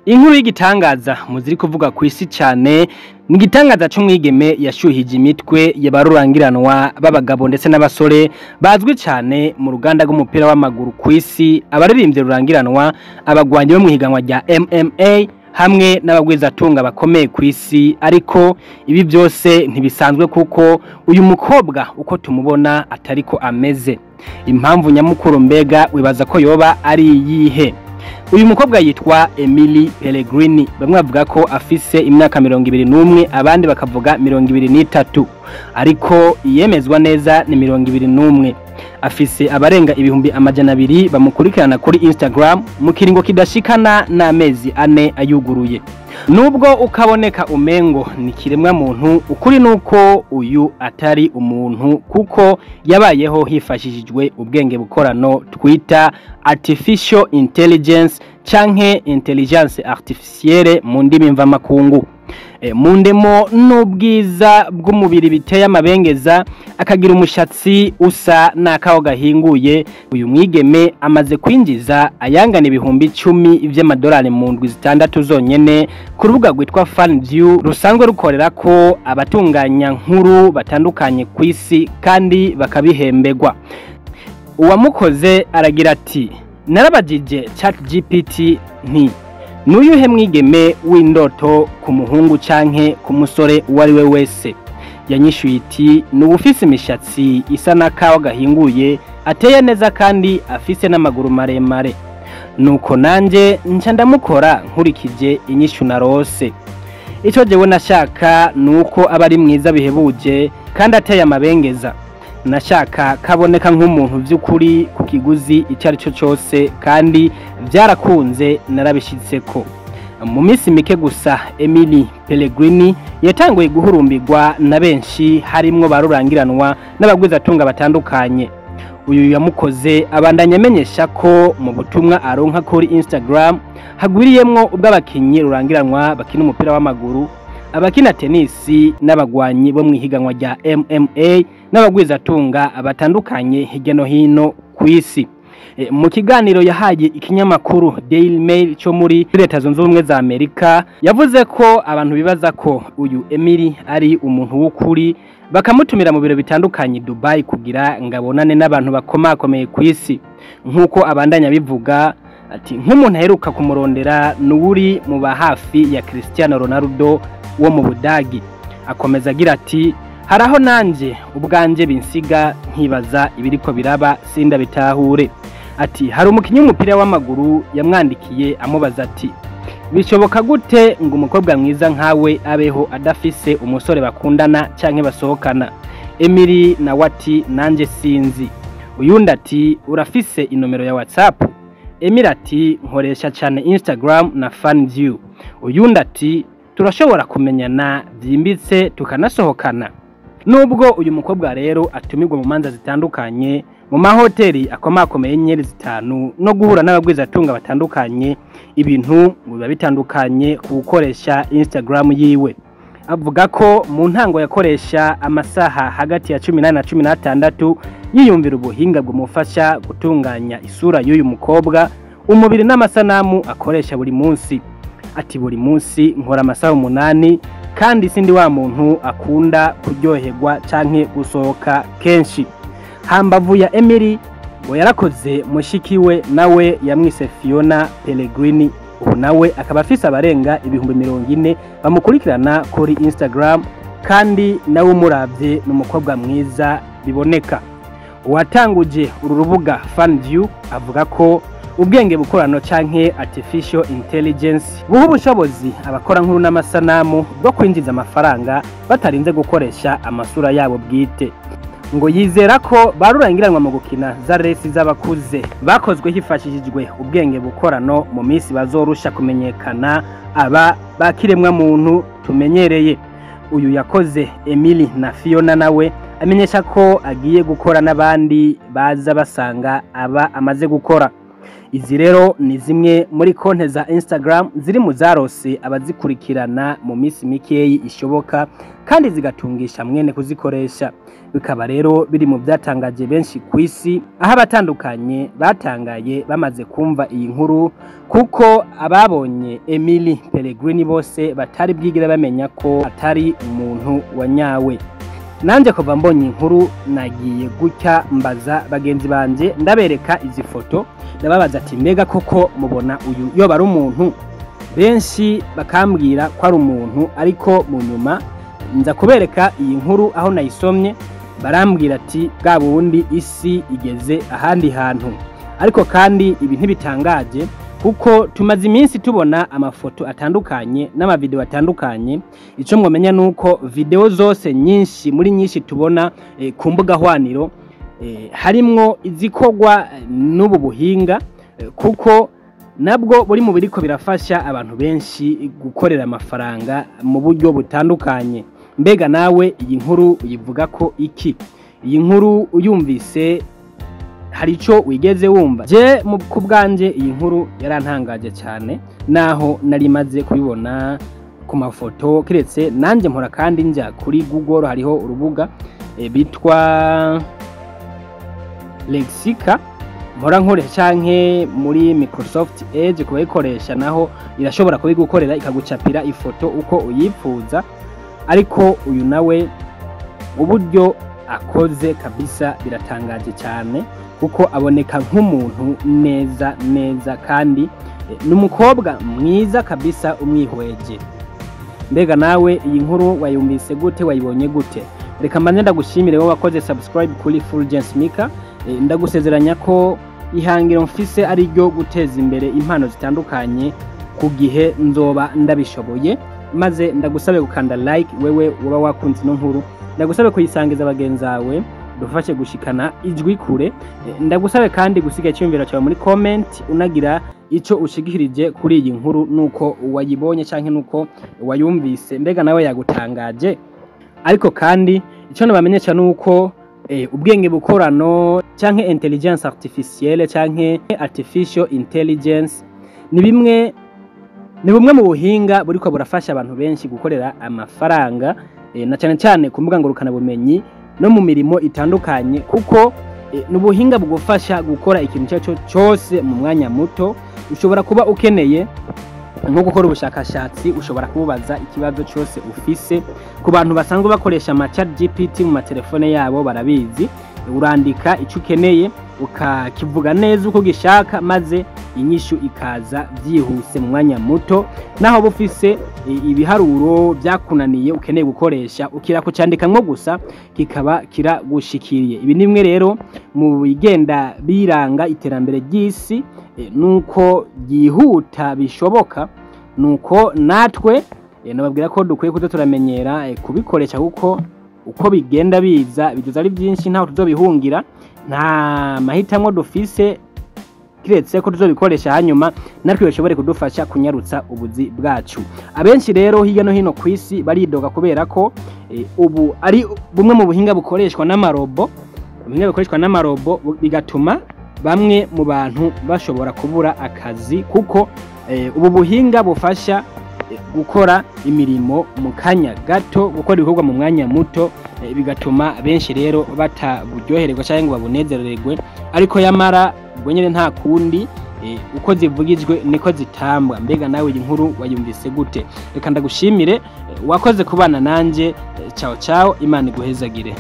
Inkuru y'igitangaza muziri kuvuga kw'isi cyane ni igitangaza c'umwigeme yashuhije imitwe y'abarurangiranwa b'abagabo ndetse n'abasore bazwi cyane mu ruganda rw'umupira w'amaguru kw'isi, abaririmbye rurangiranwa, abagwanyi bo mwihiganwa rya MMA hamwe n'abagwizatunga bakomeye kw'isi. Ariko ibi byose ntibisanzwe kuko uyu mukobwa uko tumubona atariko ameze. Impamvu nyamukuru mbega wibaza ko yoba ari yihe? Uyu mukobwa yitwa Emily Pellegrini, bamwe bavuga ko afise imyaka 21, abandi bakavuga 23, ariko iyemezwa neza ni 21. Afise abarenga ibihumbi amajana 200 bamukurikirana kuri Instagram mu kiringo kidashikana n'amezi 4 ayuguruye. Nubwo ukaboneka umengo ni kiremwa muntu, ukuri nuko uyu atari umuntu kuko yabayeho hifashishijwe ubwenge bukorano twita artificial intelligence canke intelligence artificielle mu ndimi mvamakungu. Mu ndemo n'ubwiza bw'umubiri biteye amabengeza, akagira umushatsi usa n'akaho gahinguye. Uyu mwigeme amaze kwinjiza ayangana ibihumbi 10 vy'amadolari mu ndwi zitandatu zonyene ku rubuga rwitwa Fulgence rusanzwe rukorera ko abatunganya nkuru batandukanye kw'isi kandi bakabihembegwa. Uwamukoze aragira ati, narabajije ChatGPT nti nuyuhe mwigeme w'indoto ku muhungu canke ku musore uwari we wese? Yanyishuye iti n'ubufise imishatsi isa n'akaho gahinguye, ateye neza kandi afise n'amaguru maremare. Nuko nanje nca ndamukora nkurikije inyishu narose. Ico jewe nashaka nuko abari mwiza bihebuje kandi ateye amabengeza. Nashaka kaboneka nk'umuntu vy'ukuri ku kiguzi icari cyo cyose, kandi byarakunze narabishitseko. Mu minsi mike gusa Emily Pellegrini yatanguye guhurumbirwa na benshi, harimwo barurangiranwa n'abagwizatunga batandukanye. Uyu yamukoze abandanya amenyesha ko mu butumwa aronka kuri Instagram hagwiriyemwo ubw'abakinyi rurangiranwa bakina umupira w'amaguru, abakina tenisi n'abagwanyi bo mwihiganwa rya MMA n'abagwizatunga abatandukanye hirya no hino kw'isi. Mu kiganiro yahaye ikinyamakuru Daily Mail cyo muri Leta Zunze Ubumwe za Amerika, yavuze ko abantu bibaza ko uyu Emily ari umuntu w'ukuri, bakamutumira mu biro bitandukanye Dubai kugira ngabonane n'abantu bakomakomeye kw'isi. Nkuko abandanya bivuga ati, nk'umuntu aheruka kumurondera n'uri mu bahafi ya Cristiano Ronaldo wo mu Budagi. Akomeza agira ati, haraho nanje ubwanje binsiga nkibaza ibiriko biraba sinda bitahure. Ati, hari umukinyi w'umupira w'amaguru yamwandikiye amubaza ati, bishoboka gute ngo umukobwa mwiza nkawe abeho adafise umusore bakundana canke basohokana? Emily nawe ati, nanje sinzi. Uyundi ati, urafise inomero ya WhatsApp? Emily ati, nkoresha cyane Instagram na Fulgence. Uyundi ati, turashobora kumenyana byimbitse tukanasohokana. Nubwo uyu mukobwa rero atumirwa mu manza zitandukanye, mu mahoteli akomakomeye nyeri 5 no guhura n'abagwizatunga batandukanye, ibintu biba bitandukanye ku gukoresha Instagram yiwe. Avuga ko mu ntango yakoresha amasaha hagati ya 18 na 16 yiyumvira ubuhinga bw'umufasha gutunganya isura y'uyu mukobwa, umubiri n'amasanamu akoresha buri munsi. Ati, buri munsi nkora amasaha 8 kandi sindi wa muntu akunda kuryoherwa canke gusohoka kenshi. Hambavu ya Emily ngo yarakoze mushikiwe nawe yamwise Fiona Pellegrini, ubu nawe akaba afise abarenga ibihumbi 40 bamukurikirana kuri Instagram, kandi nawe umuravye n'umukobwa mwiza biboneka. Uwatanguje uru rubuga Fulgence avuga ko ubwenge bukorano canke artificial intelligence buha ubushobozi abakora nkuru n'amasanamu bwo kwinjiza amafaranga batarinze gukoresha amasura yabo bwite. Ngo yizera ko barurangiranwa mu gukina za resi z'abakuze bakozwe hifashishijwe ubwenge bukorano mu minsi bazorusha kumenyekana aba bakiremwa muntu tumenyereye. Uyu yakoze Emily na Fiona nawe amenyesha ko agiye gukora n'abandi baza basanga aba amaze gukora. Izi rero ni zimwe muri konte za Instagram ziri mu zarose abazikurikirana mu minsi mikeyi ishoboka kandi zigatungisha mwene kuzikoresha. Bikaba rero biri mu byatangaje benshi kw'isi, aho abatandukanye batangaye bamaze kumva iyi nkuru, kuko ababonye Emily Pellegrini bose batari bwigire bamenya ko atari umuntu wanyawe. Nanje kuva mbonye inkuru nagiye gutya mbaza bagenzi banje, ndabereka izi foto, ndababaza ati mbega koko mubona uyu yoba ari umuntu? Benshi bakambwira ko ari umuntu, ariko mu nyuma nza kubereka iyi nkuru aho nayisomye, barambwira ati bwa bundi isi igeze ahandi hantu. Ariko kandi ibi ntibitangaje, kuko tumaze iminsi tubona amafoto atandukanye n'amavideo atandukanye. Ico mwomenya nuko video zose nyinshi muri nyinshi tubona ku mbuga hwaniro harimwo izikorwa n'ubu buhinga, kuko nabwo buri mu biriko birafasha abantu benshi gukorera amafaranga mu buryo butandukanye. Mbega nawe iyi nkuru uyivuga ko iki? Iyi nkuru uyumvise hari ico wigeze wumva? Je ku bwanje iyi nkuru yarantangaje cyane, naho nari maze kubibona ku mafoto, kiretse nanje mpora kandi njya kuri Google, hariho urubuga bitwa Lexica mpora nkoresha, canke muri Microsoft Edge kubayikoresha naho irashobora kubigukorera ikagucapira ifoto uko uyipfuza. Ariko uyu nawe uburyo akoze kabisa biratangaje cyane, kuko aboneka nk'umuntu neza neza, kandi n'umukobwa mwiza kabisa umwihweje. Mbega nawe iyi nkuru wayumvise gute? Wayibonye gute? Reka mbanze ndagushimire wowe wakoze subscribe kuri Fulgence Mika. Ndagusezeranya ko ihangiro mfise ari ryo guteza imbere impano zitandukanye ku gihe nzoba ndabishoboye. Maze ndagusabe gukanda like wewe uba wakunze no nkuru, ndagusabe kuyisangiza bagenzawe dufashe gushikana ijwi kure. Ndagusabe kandi gusiga icyumviro cyawe muri comment, unagira ico ushigikirije kuri iyi nkuru, nuko wayibonye canke nuko wayumvise. Mbega nawe yagutangaje? Ariko kandi ico nabamenyesha nuko ubwenge bukorano canke intelligence artificielle canke artificial intelligence ni bumwe mu buhinga buriko burafasha abantu benshi gukorera amafaranga, na cyane cyane ku mbuga ngurukana bumenyi no mu mirimo itandukanye, kuko n'ubuhinga bugufasha gukora ikintu cyaco cyose mu mwanya muto. Ushobora kuba ukeneye nko gukora ubushakashatsi, ushobora kubaza ikibazo cyose ufise. Ku bantu basanzwe bakoresha ama chat GPT mu matelefone yabo barabizi, urandika ico ukeneye ukakivuga neza uko gishaka, maze inyishu ikaza byihuse mu mwanya muto. Naho bufise ibiharuro byakunaniye ukeneye gukoresha, ukira kucandika nko gusa kikaba kiragushikiriye. Ibi nimwe rero mu bigenda biranga iterambere ry'isi, nuko yihuta bishoboka. Nuko natwe nababwira ko dukwiye kuzo turamenyera kubikoresha, kuko uko bigenda biza biduza ari byinshi, ntaho tuzobihungira, nta mahitamwo dufise, kiretse ko tuzobikoresha hanyuma natwe bishobore kudufasha kunyarutsa ubuzi bwacu. Abenshi rero hirya no hino kw'isi baridoga kubera ko ubu ari bumwe mu buhinga bukoreshwa n'amarobo, bigatuma bamwe mu bantu bashobora kubura akazi, kuko ubu buhinga bufasha gukora imirimo mu kanya gato, gukora ibikorwa mu mwanya muto, bigatuma benshi rero bataburyohererwa cyangwa ngo babunezererwe. Ariko yamara ubwo nyene nta kundi, uko zivugijwe niko zitambwa. Mbega nawe iyi nkuru wayumvise gute? Reka ndagushimire wakoze kubana nanje. Ciao ciao, Imana iguhezagire.